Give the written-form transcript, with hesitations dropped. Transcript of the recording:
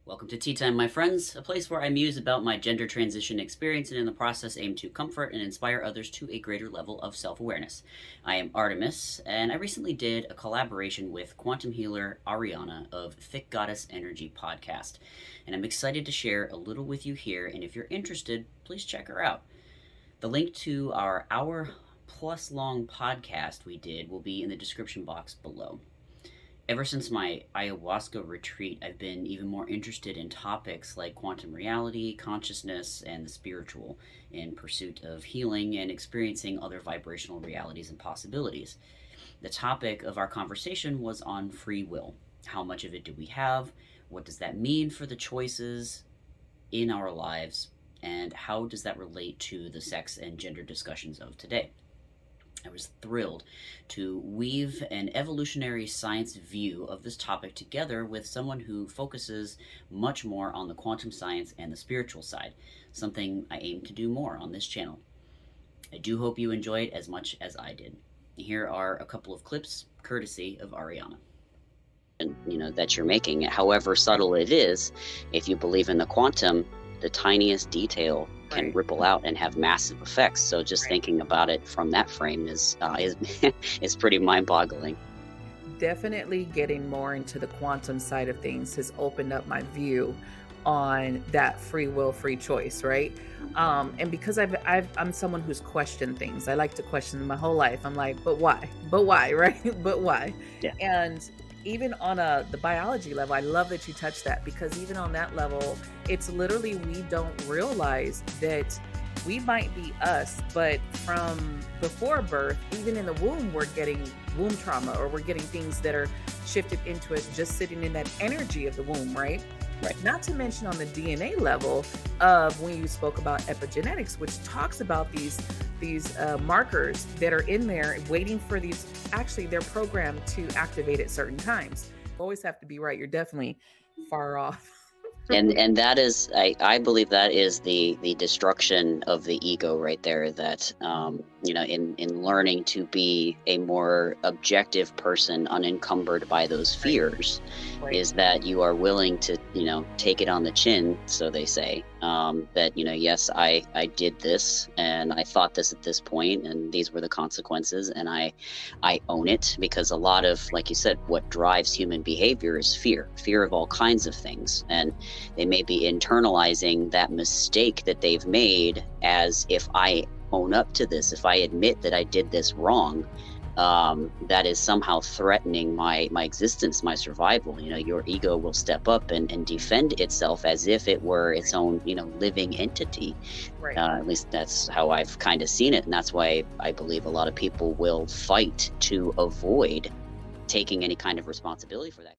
Welcome to Tea Time, my friends, a place where I muse about my gender transition experience and in the process aim to comfort and inspire others to a greater level of self-awareness. I am Artemis, and I recently did a collaboration with quantum healer Arianna of Thick Goddess Energy podcast, and I'm excited to share a little with you here, and if you're interested, please check her out. The link to our hour-plus long podcast we did will be in the description box below. Ever since my ayahuasca retreat, I've been even more interested in topics like quantum reality, consciousness, and the spiritual in pursuit of healing and experiencing other vibrational realities and possibilities. The topic of our conversation was on free will. How much of it do we have? What does that mean for the choices in our lives? And how does that relate to the sex and gender discussions of today? I was thrilled to weave an evolutionary science view of this topic together with someone who focuses much more on the quantum science and the spiritual side, something I aim to do more on this channel. I do hope you enjoyed as much as I did. Here are a couple of clips courtesy of Arianna. That you're making, however subtle it is, if you believe in the quantum, the tiniest detail can ripple out and have massive effects. So just thinking about it from that frame is is pretty mind-boggling. Definitely getting more into the quantum side of things has opened up my view on that free will, free choice, right? And because I'm someone who's questioned things. I like to question my whole life. I'm like, but why? But why, right? But why? Yeah. And even on the biology level, I love that you touched that, because even on that level, it's literally, we don't realize that we might be us, but from before birth, even in the womb, we're getting womb trauma, or we're getting things that are shifted into us just sitting in that energy of the womb, right? Not to mention on the DNA level of when you spoke about epigenetics, which talks about these markers that are in there waiting for these. Actually, they're programmed to activate at certain times. Always have to be right. You're definitely far off. And that is, I believe that is the destruction of the ego right there, that in learning to be a more objective person unencumbered by those fears, is that you are willing to take it on the chin, so they say, that yes, I did this and I thought this at this point and these were the consequences, and I own it, because a lot of, like you said, what drives human behavior is fear of all kinds of things, and they may be internalizing that mistake that they've made as, if I own up to this, if I admit that I did this wrong, that is somehow threatening my existence, my survival. Your ego will step up and defend itself as if it were its own living entity. At least that's how I've kind of seen it, and that's why I believe a lot of people will fight to avoid taking any kind of responsibility for that.